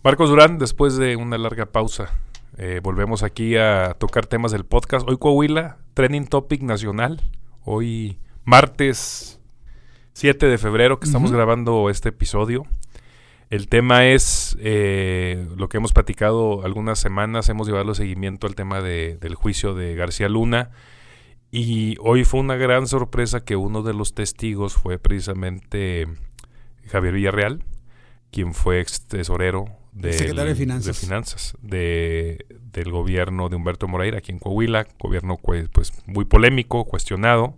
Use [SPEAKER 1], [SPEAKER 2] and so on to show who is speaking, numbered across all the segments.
[SPEAKER 1] Marcos Durán, después de una larga pausa, volvemos aquí a tocar temas del podcast. Hoy Coahuila, trending topic nacional. Hoy martes 7 de febrero que estamos grabando este episodio. El tema es lo que hemos platicado algunas semanas. Hemos llevado seguimiento al tema del juicio de García Luna. Y hoy fue una gran sorpresa que uno de los testigos fue precisamente Javier Villarreal, quien fue ex tesorero
[SPEAKER 2] secretario de Finanzas
[SPEAKER 1] del gobierno de Humberto Moreira aquí en Coahuila, gobierno pues muy polémico, cuestionado,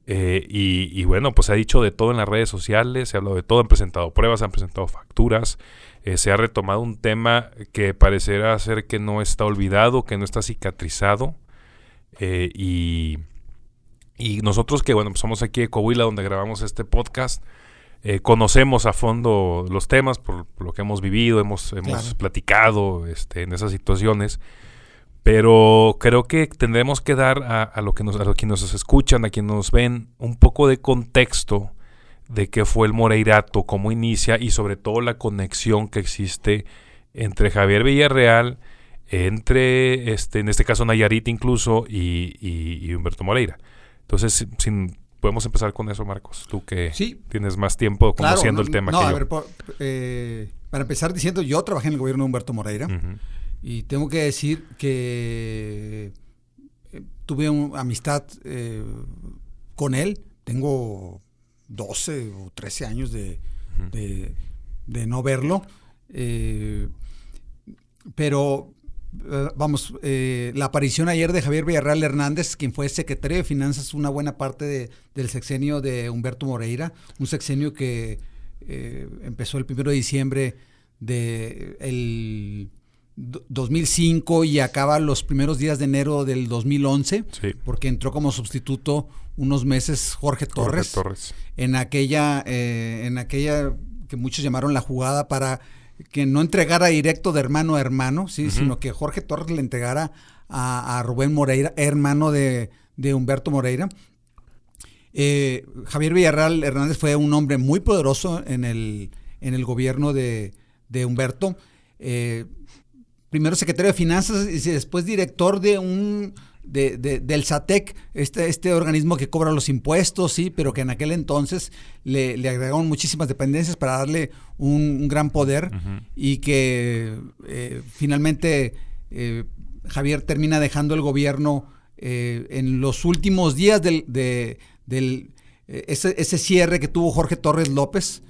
[SPEAKER 1] y bueno, pues se ha dicho de todo en las redes sociales, se ha hablado de todo, han presentado pruebas, han presentado facturas, se ha retomado un tema que parecerá ser que no está olvidado, que no está cicatrizado, y nosotros que bueno, pues somos aquí de Coahuila donde grabamos este podcast, conocemos a fondo los temas por lo que hemos vivido, hemos platicado en esas situaciones, pero creo que tendremos que dar a quienes nos escuchan, a quienes nos ven, un poco de contexto de qué fue el Moreirato, cómo inicia y sobre todo la conexión que existe entre Javier Villarreal, entre en este caso Nayarit incluso y Humberto Moreira. Entonces, podemos empezar con eso, Marcos. Tú que tienes más tiempo conociendo el tema que yo.
[SPEAKER 2] A ver, para empezar diciendo, yo trabajé en el gobierno de Humberto Moreira y tengo que decir que tuve una amistad con él. Tengo 12 o 13 años de no verlo. Pero la aparición ayer de Javier Villarreal Hernández, quien fue secretario de Finanzas una buena parte del sexenio de Humberto Moreira, un sexenio que empezó el 1 de diciembre del 2005 y acaba los primeros días de enero del 2011, porque entró como sustituto unos meses Jorge Torres. En aquella que muchos llamaron la jugada para que no entregara directo de hermano a hermano, sino que Jorge Torres le entregara a Rubén Moreira, hermano de Humberto Moreira. Javier Villarreal Hernández fue un hombre muy poderoso en el gobierno de Humberto. Primero secretario de Finanzas y después director del SATEC, este organismo que cobra los impuestos, pero que en aquel entonces le agregaron muchísimas dependencias para darle un gran poder, y que finalmente Javier termina dejando el gobierno en los últimos días ese cierre que tuvo Jorge Torres López,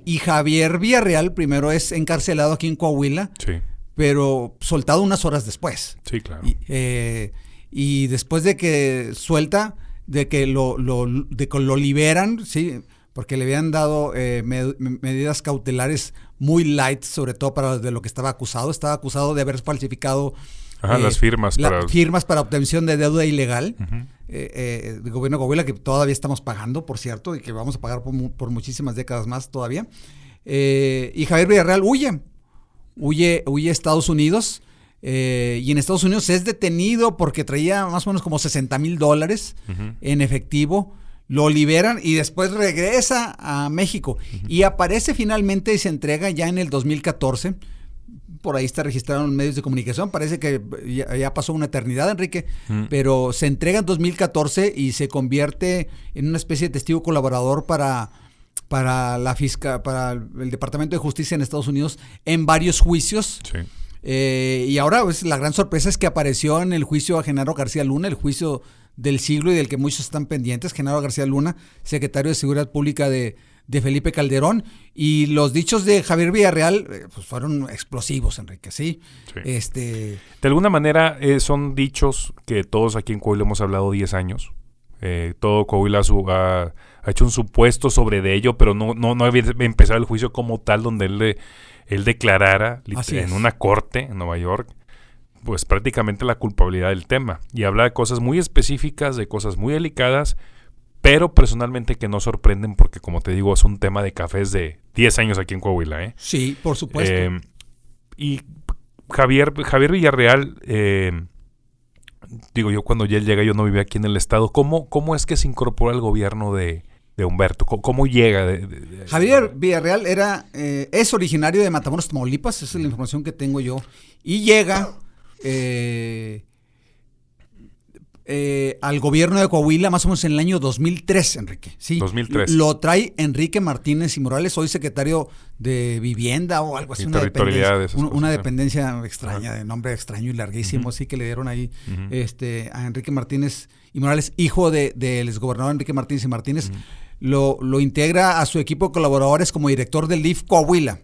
[SPEAKER 2] y Javier Villarreal primero es encarcelado aquí en Coahuila, pero soltado unas horas después.
[SPEAKER 1] Sí, claro.
[SPEAKER 2] Y después de que suelta, de que lo liberan, porque le habían dado medidas cautelares muy light, sobre todo para de lo que estaba acusado. Estaba acusado de haber falsificado
[SPEAKER 1] las firmas
[SPEAKER 2] para obtención de deuda ilegal del gobierno de Coahuila, que todavía estamos pagando, por cierto, y que vamos a pagar por muchísimas décadas más todavía. Y Javier Villarreal huye a Estados Unidos, y en Estados Unidos es detenido porque traía más o menos como $60,000 en efectivo. Lo liberan y después regresa a México y aparece finalmente y se entrega ya en el 2014. Por ahí está registrado en medios de comunicación. Parece que ya pasó una eternidad, Enrique, pero se entrega en 2014 y se convierte en una especie de testigo colaborador para el Departamento de Justicia en Estados Unidos en varios juicios. Y ahora pues, la gran sorpresa es que apareció en el juicio a Genaro García Luna, el juicio del siglo y del que muchos están pendientes. Genaro García Luna, secretario de Seguridad Pública de Felipe Calderón, y los dichos de Javier Villarreal pues fueron explosivos, Enrique, De
[SPEAKER 1] alguna manera son dichos que todos aquí en Coahuila hemos hablado 10 años. Todo Coahuila ha hecho un supuesto sobre de ello, pero no había empezado el juicio como tal, donde él declarara en una corte en Nueva York, pues prácticamente la culpabilidad del tema, y habla de cosas muy específicas, de cosas muy delicadas, pero personalmente que no sorprenden porque, como te digo, es un tema de cafés de 10 años aquí en Coahuila.
[SPEAKER 2] Sí, por supuesto.
[SPEAKER 1] Y Javier Villarreal, yo cuando ya él llega, yo no vivía aquí en el estado. ¿Cómo es que se incorpora al gobierno de Humberto? ¿Cómo llega?
[SPEAKER 2] Javier Villarreal es originario de Matamoros, Tamaulipas, esa es la información que tengo yo, y llega al gobierno de Coahuila más o menos en el año 2003, Enrique. Sí,
[SPEAKER 1] 2003.
[SPEAKER 2] Lo trae Enrique Martínez y Morales, hoy secretario de Vivienda o algo así, una dependencia extraña, de nombre extraño y larguísimo, sí, que le dieron ahí a Enrique Martínez y Morales, hijo del exgobernador Enrique Martínez y Martínez. Lo integra a su equipo de colaboradores como director del DIF Coahuila.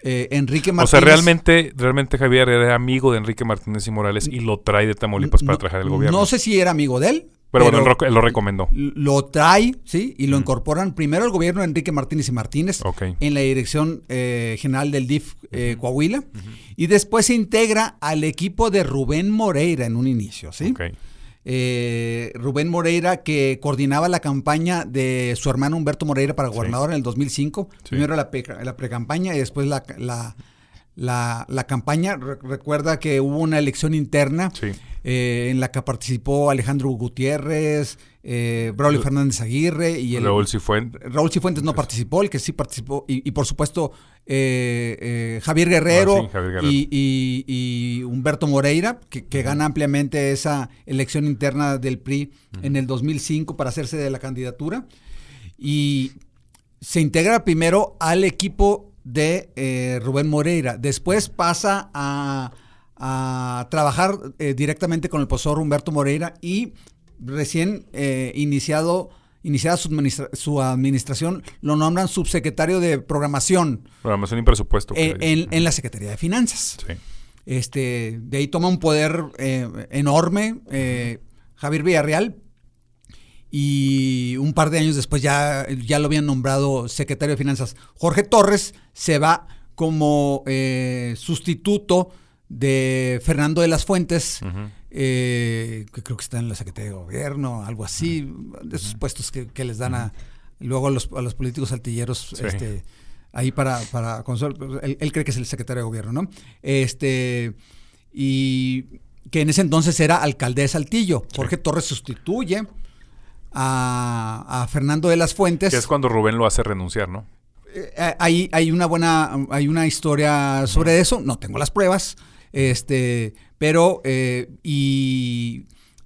[SPEAKER 2] Enrique Martínez.
[SPEAKER 1] O sea, realmente Javier era amigo de Enrique Martínez y Morales y lo trae de Tamaulipas para trabajar el gobierno.
[SPEAKER 2] No sé si era amigo de él.
[SPEAKER 1] Pero bueno, él lo recomendó.
[SPEAKER 2] Lo trae, sí, y lo incorporan primero al gobierno de Enrique Martínez y Martínez en la dirección general del DIF Coahuila, y después se integra al equipo de Rubén Moreira en un inicio, ¿sí? Rubén Moreira, que coordinaba la campaña de su hermano Humberto Moreira para gobernador en el 2005. Primero la precampaña y después la campaña. Recuerda que hubo una elección interna en la que participó Alejandro Gutiérrez, Braulio Fernández Aguirre y
[SPEAKER 1] Raúl Cifuentes.
[SPEAKER 2] Raúl Cifuentes no participó, el que sí participó, y por supuesto Javier Guerrero, y Humberto Moreira, que gana ampliamente esa elección interna del PRI en el 2005 para hacerse de la candidatura, y se integra primero al equipo de Rubén Moreira. Después pasa a trabajar directamente con el profesor Humberto Moreira, y recién iniciada su administración, lo nombran subsecretario de Programación
[SPEAKER 1] y Presupuesto
[SPEAKER 2] en la Secretaría de Finanzas. De ahí toma un poder enorme Javier Villarreal, y un par de años después ya lo habían nombrado secretario de Finanzas. Jorge Torres se va como sustituto de Fernando de las Fuentes, que creo que está en la Secretaría de Gobierno, algo así, de esos puestos que les dan luego a los políticos artilleros, ahí para él cree que es el secretario de Gobierno, ¿no? Y que en ese entonces era alcalde de Saltillo. Jorge Torres sustituye a Fernando de las Fuentes.
[SPEAKER 1] Que es cuando Rubén lo hace renunciar, ¿no?
[SPEAKER 2] Hay una historia sobre eso, no tengo las pruebas, pero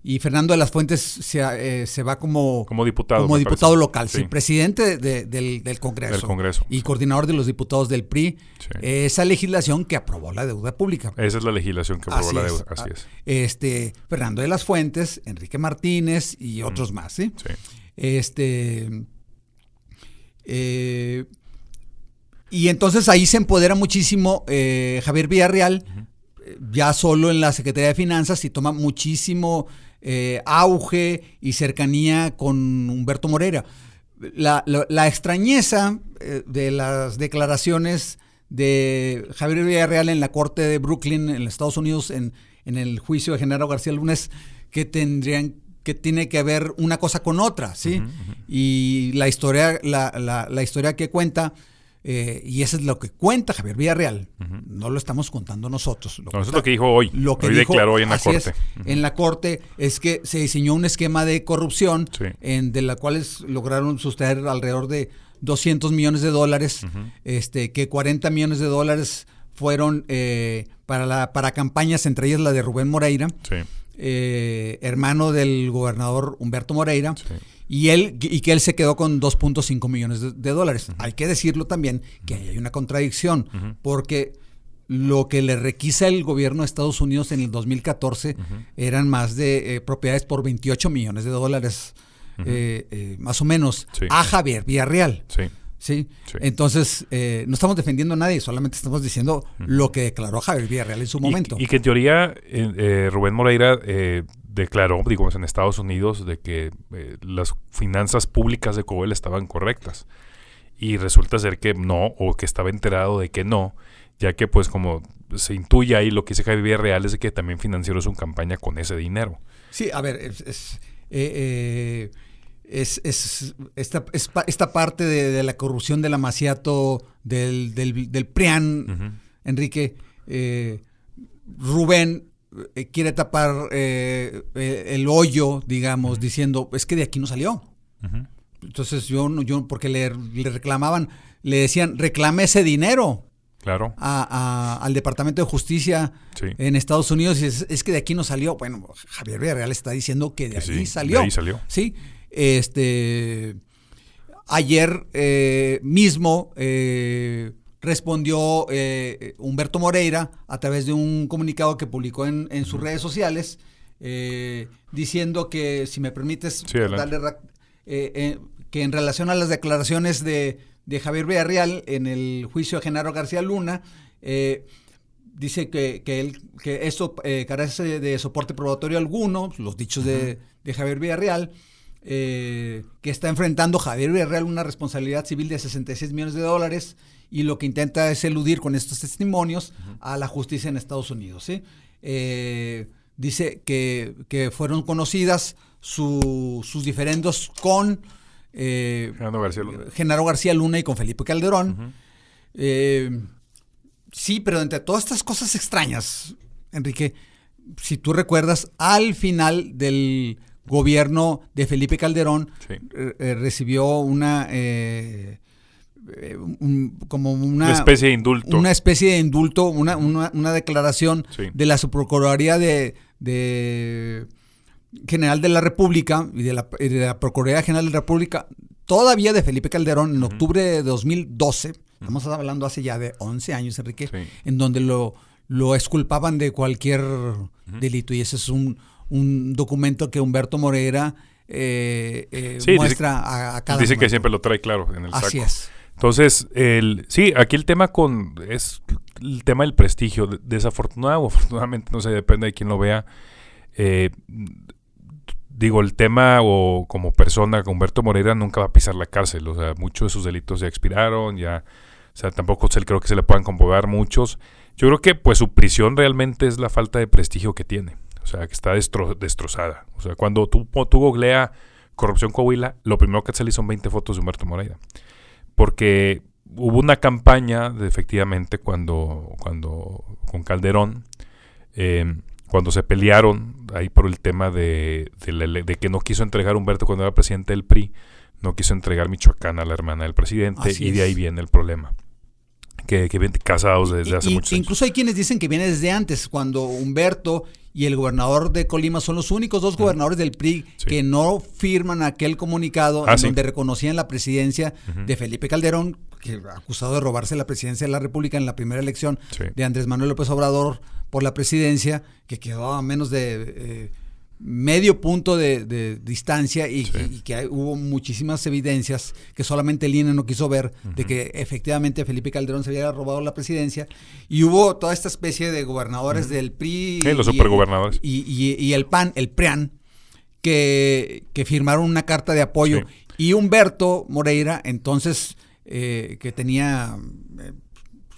[SPEAKER 2] y Fernando de las Fuentes se va como diputado local, presidente del Congreso, y coordinador de los diputados del PRI. Esa legislación que aprobó la deuda pública.
[SPEAKER 1] Esa es la legislación que aprobó la deuda, así es.
[SPEAKER 2] Fernando de las Fuentes, Enrique Martínez y otros más, ¿sí? Y entonces ahí se empodera muchísimo Javier Villarreal, ya solo en la Secretaría de Finanzas, y toma muchísimo auge y cercanía con Humberto Moreira. La extrañeza de las declaraciones de Javier Villarreal en la corte de Brooklyn, en los Estados Unidos, en el juicio de Genaro García Lunes, que tiene que ver una cosa con otra, ¿sí? Y la historia que cuenta, y eso es lo que cuenta Javier Villarreal, no lo estamos contando nosotros.
[SPEAKER 1] Eso es lo que dijo hoy. Declaró hoy en la corte.
[SPEAKER 2] En la corte es que se diseñó un esquema de corrupción de la cual lograron sustraer alrededor de $200 millones, que $40 millones fueron para campañas, entre ellas la de Rubén Moreira, hermano del gobernador Humberto Moreira, y que él se quedó con $2.5 millones. Hay que decirlo también que hay una contradicción, porque lo que le requisa el gobierno de Estados Unidos en el 2014 eran más de propiedades por $28 millones, más o menos, a Javier Villarreal. ¿Sí? Entonces, no estamos defendiendo a nadie, solamente estamos diciendo lo que declaró Javier Villarreal en su momento.
[SPEAKER 1] Y que en teoría Rubén Moreira declaró, digamos, en Estados Unidos, de que las finanzas públicas de Coahuila estaban correctas. Y resulta ser que no, o que estaba enterado de que no, ya que pues como se intuye ahí, lo que dice Javier Villarreal es de que también financió su campaña con ese dinero.
[SPEAKER 2] Sí, a ver, esta parte de la corrupción del amaciato del PRIAN, Enrique, Rubén quiere tapar el hoyo, digamos, diciendo, es que de aquí no salió. Entonces yo porque le reclamaban, le decían, reclame ese dinero.
[SPEAKER 1] Claro.
[SPEAKER 2] Al Departamento de Justicia en Estados Unidos, y es que de aquí no salió. Bueno, Javier Villarreal está diciendo que de ahí salió.
[SPEAKER 1] De ahí salió.
[SPEAKER 2] Sí. Ayer mismo respondió Humberto Moreira a través de un comunicado que publicó en sus redes sociales, diciendo que, si me permites, que en relación a las declaraciones de Javier Villarreal en el juicio de Genaro García Luna, dice que esto carece de soporte probatorio alguno, los dichos de Javier Villarreal, que está enfrentando Javier Villarreal una responsabilidad civil de $66 millones, y lo que intenta es eludir con estos testimonios a la justicia en Estados Unidos, ¿sí? Dice que fueron conocidas sus diferendos con Genaro García Luna y con Felipe Calderón. Sí, pero entre todas estas cosas extrañas, Enrique, si tú recuerdas, al final del gobierno de Felipe Calderón, recibió una
[SPEAKER 1] especie de indulto.
[SPEAKER 2] Una especie de indulto, una declaración de la Subprocuraduría General de la República y de la Procuraduría General de la República, todavía de Felipe Calderón, en octubre de 2012, estamos hablando hace ya de 11 años, Enrique, en donde lo exculpaban de cualquier delito, y ese es un documento que Humberto Moreira muestra a cada
[SPEAKER 1] dice
[SPEAKER 2] momento.
[SPEAKER 1] Que siempre lo trae claro en el saco.
[SPEAKER 2] Así es.
[SPEAKER 1] Entonces, aquí el tema es el tema del prestigio. Desafortunado o afortunadamente, no sé, depende de quién lo vea. El tema, o como persona, Humberto Moreira nunca va a pisar la cárcel. O sea, muchos de sus delitos ya expiraron, tampoco creo que se le puedan comprobar muchos. Yo creo que pues su prisión realmente es la falta de prestigio que tiene. O sea, que está destrozada. O sea, cuando tú googleas corrupción Coahuila, lo primero que sale son 20 fotos de Humberto Moreira. Porque hubo una campaña, efectivamente, cuando con Calderón, cuando se pelearon ahí por el tema de que no quiso entregar Humberto cuando era presidente del PRI, no quiso entregar Michoacán a la hermana del presidente, y de ahí viene el problema. Que vienen casados desde hace muchos años.
[SPEAKER 2] Incluso hay quienes dicen que viene desde antes, cuando Humberto y el gobernador de Colima son los únicos dos gobernadores del PRI que no firman aquel comunicado donde reconocían la presidencia de Felipe Calderón, que acusado de robarse la presidencia de la República en la primera elección de Andrés Manuel López Obrador por la presidencia, que quedó a menos de medio punto de distancia, y que hubo muchísimas evidencias que solamente el INE no quiso ver, de que efectivamente Felipe Calderón se había robado la presidencia, y hubo toda esta especie de gobernadores del PRI
[SPEAKER 1] los supergobernadores
[SPEAKER 2] y el PAN, el PRIAN, que firmaron una carta de apoyo, y Humberto Moreira, entonces que tenía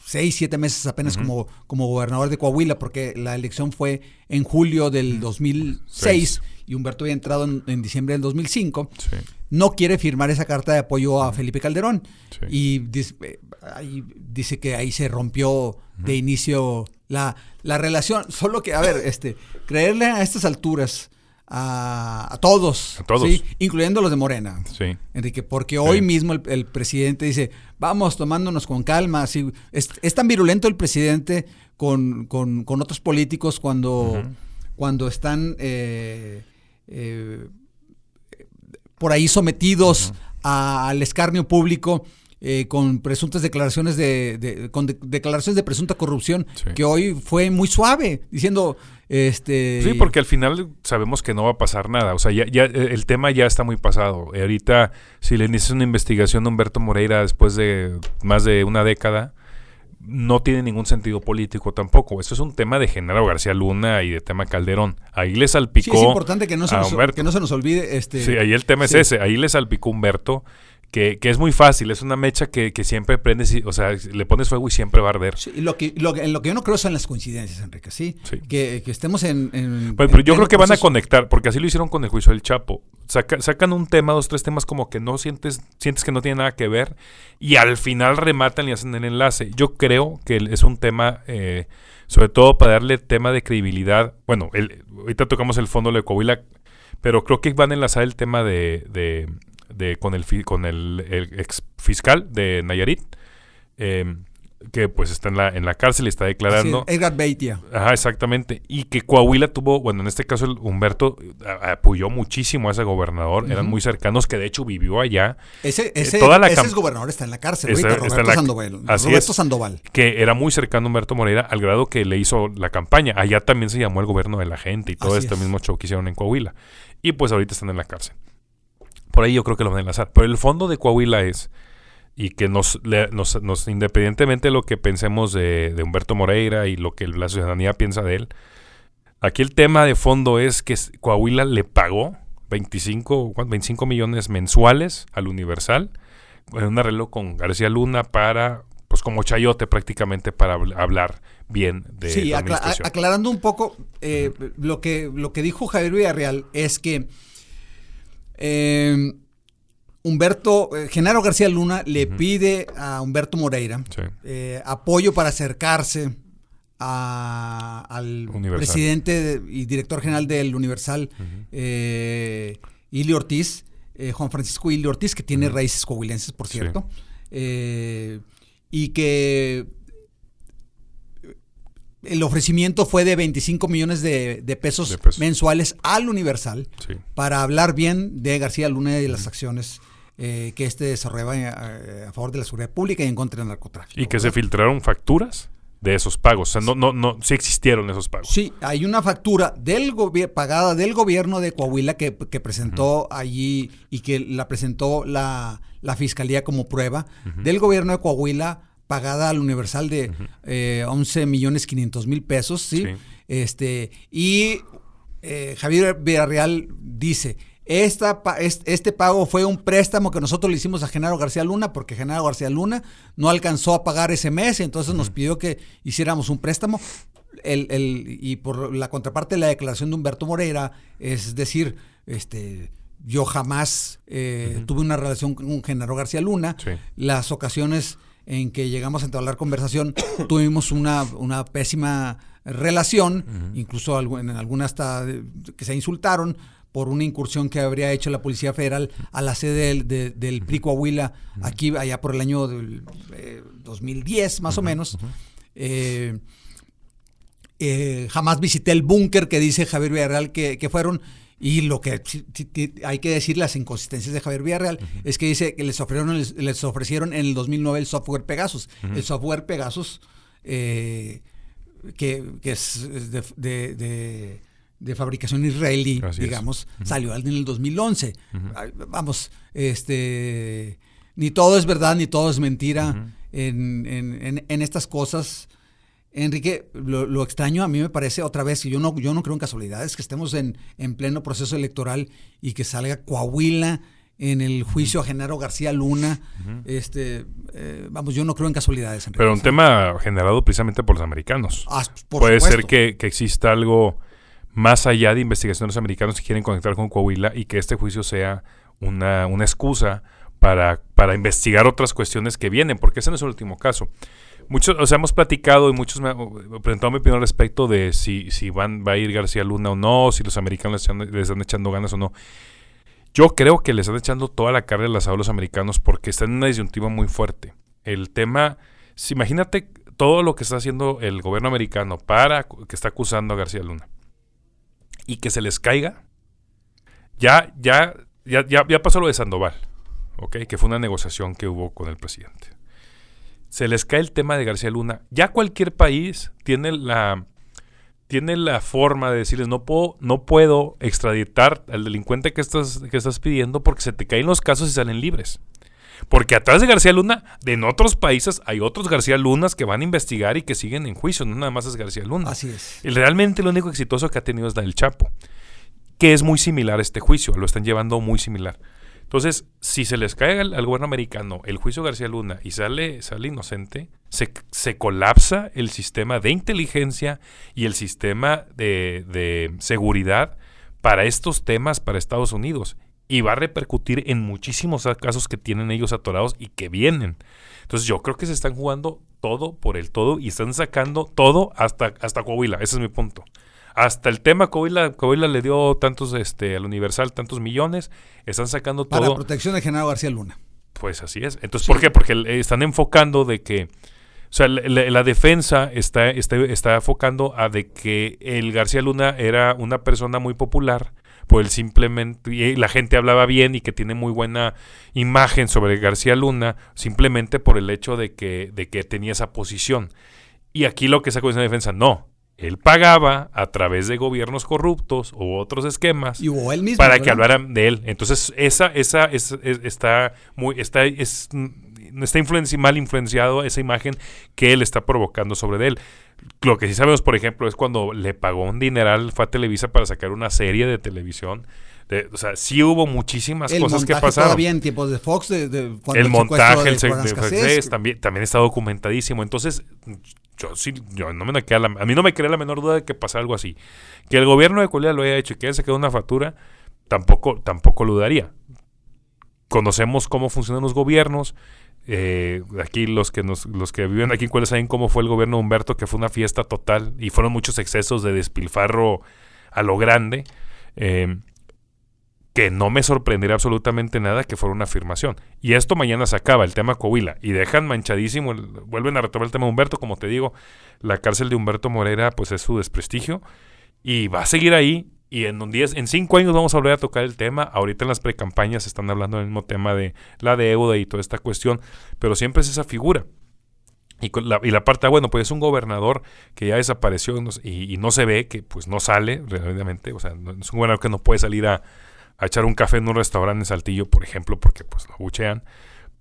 [SPEAKER 2] 6-7 meses apenas como gobernador de Coahuila, porque la elección fue en julio del 2006 y Humberto había entrado en diciembre del 2005, no quiere firmar esa carta de apoyo a Felipe Calderón, y dice que ahí se rompió de inicio la relación. Solo que, a ver, creerle a estas alturas a todos. ¿Sí? Incluyendo los de Morena, Enrique, porque hoy mismo el presidente dice, vamos tomándonos con calma. ¿Sí? Es tan virulento el presidente con otros políticos cuando están por ahí sometidos al escarnio público, con presuntas declaraciones declaraciones de presunta corrupción, que hoy fue muy suave, diciendo
[SPEAKER 1] Sí, porque al final sabemos que no va a pasar nada. O sea, ya el tema ya está muy pasado. Ahorita, si le inicias una investigación a Humberto Moreira después de más de una década, no tiene ningún sentido político tampoco. Eso es un tema de Genaro García Luna y de tema Calderón. Ahí le salpicó.
[SPEAKER 2] Sí, es importante que no se nos olvide.
[SPEAKER 1] Sí, ahí el tema es ese. Ahí le salpicó Humberto, que es muy fácil. Es una mecha que siempre prende, o sea, le pones fuego y siempre va a arder.
[SPEAKER 2] Sí, en lo que yo no creo son las coincidencias, Enrique. Sí. Que estemos
[SPEAKER 1] pero yo creo que van a conectar, porque así lo hicieron con el juicio del Chapo. Sacan un tema, 2-3 temas como que no sientes que no tiene nada que ver, y al final rematan y hacen el enlace. Yo creo que es un tema, sobre todo para darle tema de credibilidad. Bueno, ahorita tocamos el fondo de Coahuila, pero creo que van a enlazar el tema de con el ex fiscal de Nayarit, que pues está en la cárcel y está declarando.
[SPEAKER 2] Sí, Edgar Beitia.
[SPEAKER 1] Ajá, exactamente. Y que Coahuila tuvo, bueno, en este caso el Humberto apoyó muchísimo a ese gobernador, eran muy cercanos, que de hecho vivió allá.
[SPEAKER 2] Ese gobernador está en la cárcel, Roberto Sandoval.
[SPEAKER 1] Que era muy cercano a Humberto Moreira, al grado que le hizo la campaña. Allá también se llamó el gobierno de la gente y todo mismo show que hicieron en Coahuila. Y pues ahorita están en la cárcel. Por ahí yo creo que lo van a enlazar. Pero el fondo de Coahuila es, y que nos independientemente de lo que pensemos de Humberto Moreira y lo que la ciudadanía piensa de él, aquí el tema de fondo es que Coahuila le pagó 25 millones mensuales al Universal en un arreglo con García Luna para, pues como chayote prácticamente, para hablar bien de la administración.
[SPEAKER 2] Aclarando un poco, lo que dijo Javier Villarreal es que Genaro García Luna le pide a Humberto Moreira apoyo para acercarse al presidente y director general del Universal, Ili Ortiz, Juan Francisco Ili Ortiz, que tiene raíces coahuilenses, por cierto, y que el ofrecimiento fue de 25 millones de pesos mensuales al Universal para hablar bien de García Luna y de las acciones que desarrollaba a favor de la seguridad pública y en contra del narcotráfico.
[SPEAKER 1] Y que se filtraron facturas de esos pagos. O sea, no, sí existieron esos pagos.
[SPEAKER 2] Sí, hay una factura pagada del gobierno de Coahuila que presentó allí y que la presentó la Fiscalía como prueba del gobierno de Coahuila, pagada al Universal de 11,500,000 pesos, ¿sí? Y Javier Villarreal dice: este pago fue un préstamo que nosotros le hicimos a Genaro García Luna porque Genaro García Luna no alcanzó a pagar ese mes, entonces nos pidió que hiciéramos un préstamo. Y por la contraparte de la declaración de Humberto Moreira, es decir, yo jamás tuve una relación con Genaro García Luna. Las ocasiones en que llegamos a entablar conversación tuvimos una pésima relación, incluso en algunas hasta que se insultaron por una incursión que habría hecho la Policía Federal a la sede del PRI Coahuila, allá por el año 2010 más o menos. Jamás visité el búnker que dice Javier Villarreal que fueron. Y lo que hay que decir, las inconsistencias de Javier Villarreal, es que dice que les ofrecieron en el 2009 el software Pegasus. El software Pegasus, que es de fabricación israelí, digamos, salió en el 2011. Vamos, ni todo es verdad, ni todo es mentira en estas cosas. Enrique, lo extraño a mí me parece, otra vez, y yo no creo en casualidades, que estemos en pleno proceso electoral y que salga Coahuila en el juicio a Genaro García Luna. Vamos, yo no creo en casualidades, Enrique.
[SPEAKER 1] Pero un tema generado precisamente por los americanos. Puede ser que exista algo más allá de investigaciones americanos que quieren conectar con Coahuila y que este juicio sea una excusa para investigar otras cuestiones que vienen, porque ese no es el último caso. Muchos, hemos platicado y muchos me han presentado mi opinión al respecto de si va a ir García Luna o no, si los americanos les están echando ganas o no. Yo creo que les están echando toda la carne al asador a los americanos porque están en una disyuntiva muy fuerte. El tema, imagínate todo lo que está haciendo el gobierno americano que está acusando a García Luna y que se les caiga. Ya pasó lo de Sandoval, ¿okay? Que fue una negociación que hubo con el presidente. Se les cae el tema de García Luna. Ya cualquier país tiene la forma de decirles no puedo extraditar al delincuente que estás pidiendo porque se te caen los casos y salen libres. Porque atrás de García Luna, en otros países hay otros García Lunas que van a investigar y que siguen en juicio, no nada más es García Luna.
[SPEAKER 2] Así es.
[SPEAKER 1] Y realmente lo único exitoso que ha tenido es la del Chapo, que es muy similar a este juicio, lo están llevando muy similar. Entonces, si se les cae al gobierno americano el juicio de García Luna y sale inocente, se colapsa el sistema de inteligencia y el sistema de seguridad para estos temas para Estados Unidos. Y va a repercutir en muchísimos casos que tienen ellos atorados y que vienen. Entonces, yo creo que se están jugando todo por el todo y están sacando todo hasta Coahuila. Ese es mi punto. hasta el tema Coahuila le dio tantos, al Universal, tantos millones, están sacando todo.
[SPEAKER 2] Para protección de Genaro García Luna.
[SPEAKER 1] Pues así es. Entonces, ¿por qué? Porque están enfocando de que, o sea, la defensa está enfocando a de que el García Luna era una persona muy popular, por el simplemente, y la gente hablaba bien y que tiene muy buena imagen sobre García Luna, simplemente por el hecho de que tenía esa posición. Y aquí lo que sacó esa defensa, no. Él pagaba a través de gobiernos corruptos u otros esquemas
[SPEAKER 2] o él mismo,
[SPEAKER 1] para
[SPEAKER 2] ¿verdad?
[SPEAKER 1] que hablaran de él. Entonces, está mal influenciado esa imagen que él está provocando sobre él. Lo que sí sabemos, por ejemplo, es cuando le pagó un dineral, fue a Televisa para sacar una serie de televisión. O sea, sí hubo muchísimas cosas que pasaron.
[SPEAKER 2] Todavía en tiempos de Fox, cuando
[SPEAKER 1] el montaje, el
[SPEAKER 2] Fox
[SPEAKER 1] también está documentadísimo. Entonces, a mí no me crea la menor duda de que pasa algo así. Que el gobierno de Coahuila lo haya hecho y que haya sacado una factura, tampoco lo daría. Conocemos cómo funcionan los gobiernos. Aquí los que viven aquí en Coahuila saben cómo fue el gobierno de Humberto, que fue una fiesta total y fueron muchos excesos de despilfarro a lo grande. Que no me sorprendería absolutamente nada que fuera una afirmación. Y esto mañana se acaba, el tema Coahuila, y dejan manchadísimo, vuelven a retomar el tema de Humberto. Como te digo, la cárcel de Humberto Moreira pues es su desprestigio, y va a seguir ahí, y en 5 años vamos a volver a tocar el tema. Ahorita en las precampañas están hablando del mismo tema de la deuda y toda esta cuestión, pero siempre es esa figura. Y la parte, bueno, pues es un gobernador que ya desapareció y no se ve, que pues no sale realmente, o sea, es un gobernador que no puede salir a echar un café en un restaurante en Saltillo, por ejemplo, porque pues lo buchean.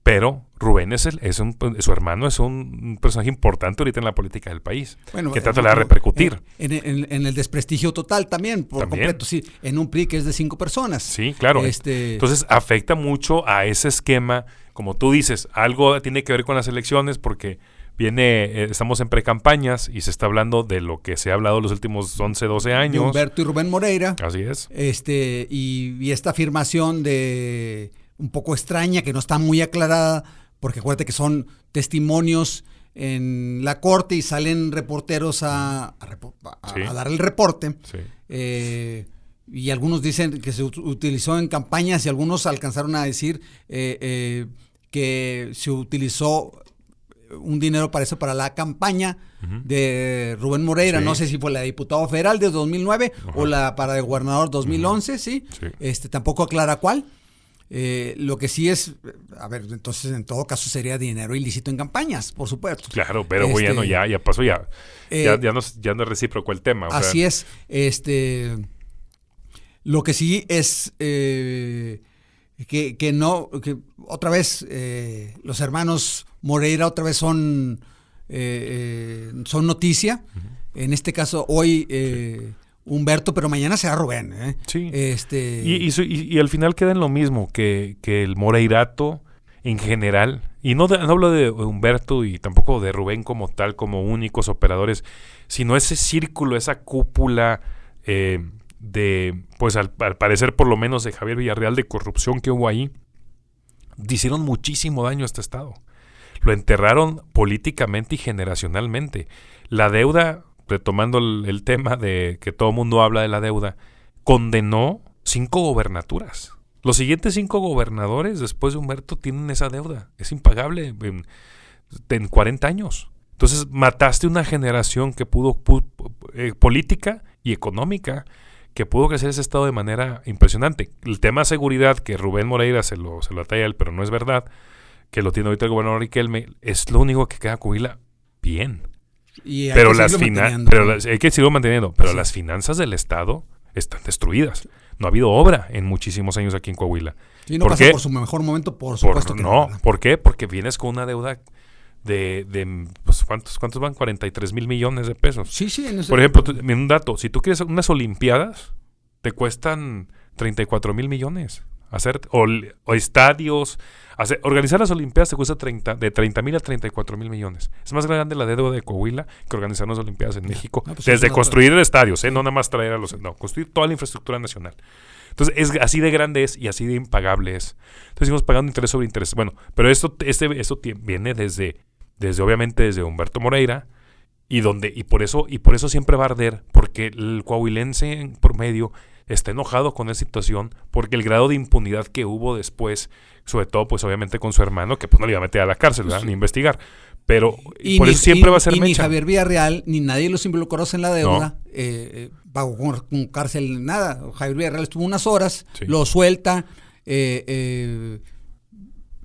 [SPEAKER 1] Pero Rubén su hermano es un personaje importante ahorita en la política del país, que trata de repercutir.
[SPEAKER 2] En el desprestigio total también, completo, sí, en un PRI que es de 5 personas.
[SPEAKER 1] Sí, claro. Entonces afecta mucho a ese esquema, como tú dices, algo tiene que ver con las elecciones, porque estamos en precampañas y se está hablando de lo que se ha hablado los últimos 11, 12 años.
[SPEAKER 2] De Humberto y Rubén Moreira.
[SPEAKER 1] Así es.
[SPEAKER 2] Y esta afirmación de un poco extraña, que no está muy aclarada, porque acuérdate que son testimonios en la corte y salen reporteros a dar el reporte.
[SPEAKER 1] Sí.
[SPEAKER 2] Y algunos dicen que se utilizó en campañas y algunos alcanzaron a decir que se utilizó un dinero para eso, para la campaña de Rubén Moreira. Sí. No sé si fue la de diputado federal de 2009 o la para de gobernador 2011, ¿sí? Sí. Tampoco aclara cuál. Lo que sí es, a ver, entonces en todo caso sería dinero ilícito en campañas, por supuesto.
[SPEAKER 1] Claro, pero bueno, ya pasó, ya no es recíproco el tema.
[SPEAKER 2] Así es. Lo que sí es que otra vez los hermanos Moreira otra vez son noticia. En este caso hoy Humberto, pero mañana será Rubén.
[SPEAKER 1] Sí. Y al final queda en lo mismo que el Moreirato en general, y no hablo de Humberto y tampoco de Rubén como tal, como únicos operadores, sino ese círculo, esa cúpula pues al parecer por lo menos de Javier Villarreal, de corrupción que hubo ahí, hicieron muchísimo daño a este estado. Lo enterraron políticamente y generacionalmente. La deuda, retomando el tema de que todo el mundo habla de la deuda, condenó 5 gobernaturas. Los siguientes 5 gobernadores después de Humberto tienen esa deuda. Es impagable en 40 años. Entonces mataste una generación que pudo política y económica, que pudo crecer ese estado de manera impresionante. El tema de seguridad, que Rubén Moreira se lo atalla a él, pero no es verdad, que lo tiene ahorita el gobernador Riquelme, es lo único que queda Coahuila bien.
[SPEAKER 2] Y
[SPEAKER 1] pero hay que seguirlo manteniendo. Pero sí, las finanzas del Estado están destruidas. No ha habido obra en muchísimos años aquí en Coahuila.
[SPEAKER 2] Sí, no pasó por su mejor momento, por supuesto que
[SPEAKER 1] no. ¿Por qué? Porque vienes con una deuda de pues, ¿cuántos van? 43 mil millones de pesos.
[SPEAKER 2] Sí.
[SPEAKER 1] Por ejemplo, un dato. Si tú quieres unas olimpiadas, te cuestan 34 mil millones. Hacer o estadios, organizar las olimpiadas te cuesta de 30 mil a 34 mil millones. Es más grande la deuda de Coahuila que organizar unas olimpiadas en México. No, pues desde construir estadios, no nada más traer construir toda la infraestructura nacional. Entonces, así de grande es y así de impagable es. Entonces, seguimos pagando interés sobre interés. Bueno, pero esto viene desde obviamente desde Humberto Moreira y por eso siempre va a arder, porque el coahuilense en promedio está enojado con esa situación, porque el grado de impunidad que hubo después, sobre todo pues obviamente con su hermano, que pues no le iba a meter a la cárcel, ¿verdad? Ni investigar, pero por eso siempre va a ser
[SPEAKER 2] mecha.
[SPEAKER 1] Ni
[SPEAKER 2] Javier Villarreal, ni nadie de los involucrados en la deuda pagó con cárcel nada. Javier Villarreal estuvo unas horas, lo suelta,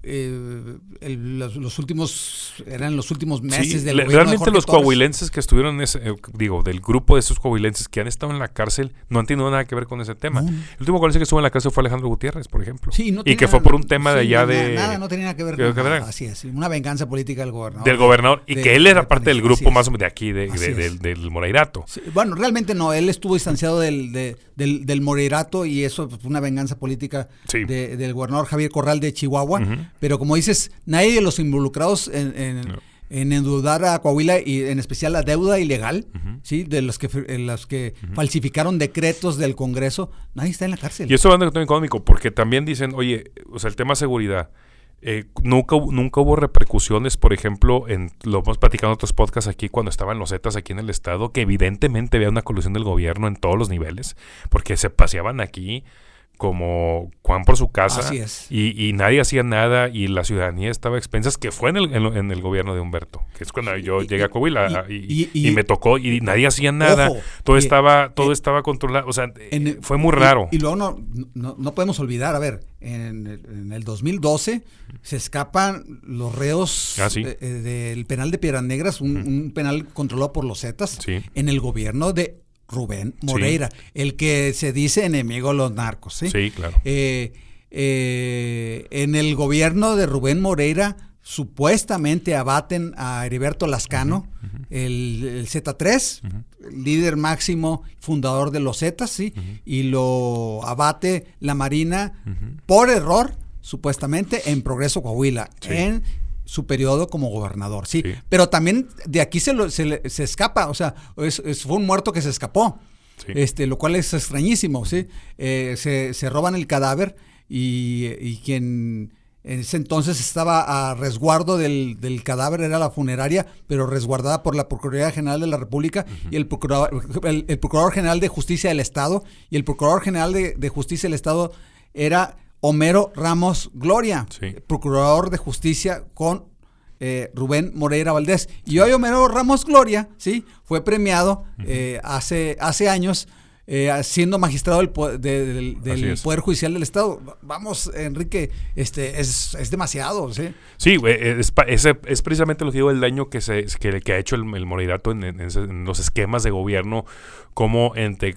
[SPEAKER 2] los últimos meses del gobierno
[SPEAKER 1] realmente
[SPEAKER 2] de
[SPEAKER 1] los
[SPEAKER 2] Torres.
[SPEAKER 1] coahuilenses que estuvieron en ese, del grupo de esos coahuilenses que han estado en la cárcel no han tenido nada que ver con ese tema. El último coahuilense que estuvo en la cárcel fue Alejandro Gutiérrez, por ejemplo, y que fue por un tema de allá
[SPEAKER 2] no tenía nada que ver con nada, así es, una venganza política del gobernador y
[SPEAKER 1] que él era parte del grupo más o menos de aquí del Moreirato.
[SPEAKER 2] Sí, bueno, realmente no, él estuvo distanciado del Moreirato, y eso fue una venganza política del gobernador Javier Corral de Chihuahua. Pero como dices, nadie de los involucrados en endeudar a Coahuila, y en especial la deuda ilegal, ¿sí? De los que falsificaron decretos del Congreso, nadie está en la cárcel.
[SPEAKER 1] Y eso va en el tema económico, porque también dicen, oye, o sea, el tema seguridad, nunca hubo repercusiones, por ejemplo, lo hemos platicado en otros podcasts aquí, cuando estaban los Zetas aquí en el estado, que evidentemente había una colusión del gobierno en todos los niveles, porque se paseaban aquí como Juan por su casa.
[SPEAKER 2] Así es.
[SPEAKER 1] Y nadie hacía nada, y la ciudadanía estaba a expensas, que fue en el gobierno de Humberto, que es cuando yo llegué a Coahuila y me tocó, y nadie hacía nada. Ojo, todo estaba controlado, o sea, fue muy raro.
[SPEAKER 2] Y luego no podemos olvidar, a ver, en el 2012 se escapan los reos del penal de Piedras Negras, un penal controlado por los Zetas, en el gobierno de Rubén Moreira, el que se dice enemigo de los narcos, ¿sí?
[SPEAKER 1] Sí, claro.
[SPEAKER 2] En el gobierno de Rubén Moreira supuestamente abaten a Heriberto Lascano, el Z3, líder máximo, fundador de los Zetas, ¿sí? Y lo abate la Marina por error, supuestamente, en Progreso Coahuila, en su periodo como gobernador, sí. Pero también de aquí se escapa, o sea, fue un muerto que se escapó, lo cual es extrañísimo, ¿sí? Se roban el cadáver, y quien en ese entonces estaba a resguardo del cadáver era la funeraria, pero resguardada por la Procuraduría General de la República y el Procurador General de Justicia del Estado, y el Procurador General de Justicia del Estado era Homero Ramos Gloria, procurador de justicia con Rubén Moreira Valdés. Y hoy Homero Ramos Gloria, ¿sí? Fue premiado hace años siendo magistrado del Poder Judicial del Estado. Vamos, Enrique, es demasiado, ¿sí? Sí,
[SPEAKER 1] es precisamente lo que digo, el daño que ha hecho el Moreirato en los esquemas de gobierno, como entre...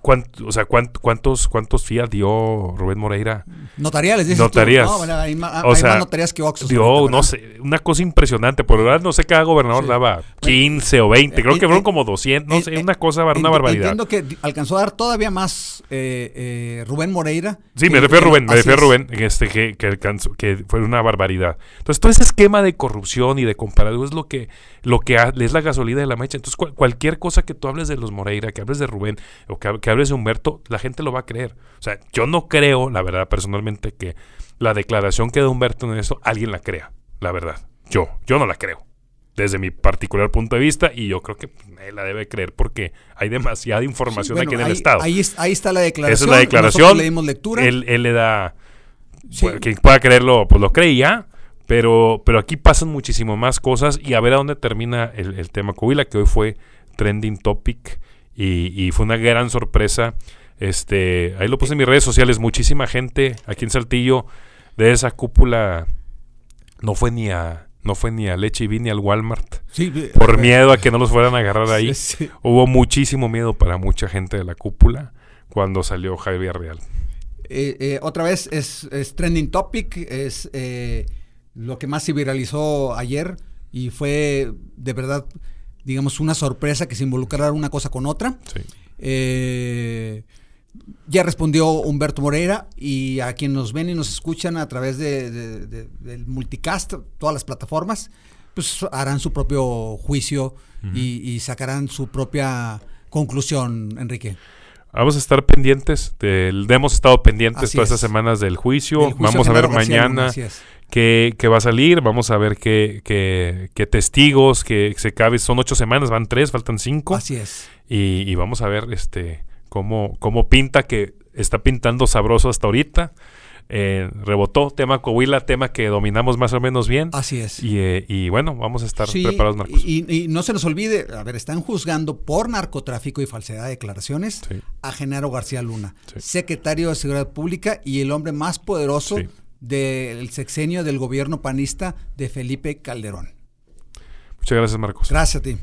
[SPEAKER 1] ¿Cuántos fiat dio Rubén Moreira?
[SPEAKER 2] Notariales, dices
[SPEAKER 1] notarias.
[SPEAKER 2] Tú. No, hay más notarias que Oxxos.
[SPEAKER 1] Dio, no sé, una cosa impresionante. Por verdad, no sé, cada gobernador daba 15 o 20. Creo que fueron como 200. No sé, una barbaridad.
[SPEAKER 2] Entiendo que alcanzó a dar todavía más Rubén Moreira.
[SPEAKER 1] Sí, me refiero a Rubén, que fue una barbaridad. Entonces, todo ese esquema de corrupción y de comparado es lo que es la gasolina de la mecha. Entonces, cualquier cosa que tú hables de los Moreira, que hables de Rubén, o que hables de Humberto, la gente lo va a creer. O sea, yo no creo, la verdad, personalmente, que la declaración que da Humberto en eso, alguien la crea, la verdad. Yo no la creo, desde mi particular punto de vista, y yo creo que él la debe creer porque hay demasiada información aquí en el Estado.
[SPEAKER 2] Ahí está la declaración.
[SPEAKER 1] Esa es la declaración.
[SPEAKER 2] Nosotros le dimos lectura.
[SPEAKER 1] Él le da... Pues, quien pueda creerlo, pues lo cree ya. Pero aquí pasan muchísimo más cosas, y a ver a dónde termina el tema Coahuila, que hoy fue trending topic. Y fue una gran sorpresa. Ahí lo puse en mis redes sociales. Muchísima gente aquí en Saltillo de esa cúpula no fue ni a H-E-B ni al Walmart. Por miedo a que no los fueran a agarrar ahí. Hubo muchísimo miedo para mucha gente de la cúpula cuando salió Javier Villarreal.
[SPEAKER 2] Otra vez es trending topic. Es lo que más se viralizó ayer, y fue de verdad, digamos, una sorpresa que se involucrara una cosa con otra. Ya respondió Humberto Moreira, y a quien nos ven y nos escuchan a través del multicast, todas las plataformas, pues harán su propio juicio y sacarán su propia conclusión, Enrique.
[SPEAKER 1] Vamos a estar pendientes, hemos estado pendientes todas estas semanas del juicio. Vamos a ver mañana qué va a salir, vamos a ver qué testigos, que se cabe, son 8 semanas, van 3, faltan 5.
[SPEAKER 2] Así es.
[SPEAKER 1] Y vamos a ver cómo pinta, que está pintando sabroso hasta ahorita. Rebotó, tema Coahuila, tema que dominamos más o menos bien.
[SPEAKER 2] Así es.
[SPEAKER 1] Y bueno, vamos a estar preparados, Marcos.
[SPEAKER 2] Y no se nos olvide, a ver, están juzgando por narcotráfico y falsedad de declaraciones a Genaro García Luna, secretario de Seguridad Pública y el hombre más poderoso del sexenio del gobierno panista de Felipe Calderón.
[SPEAKER 1] Muchas gracias, Marcos.
[SPEAKER 2] Gracias a ti.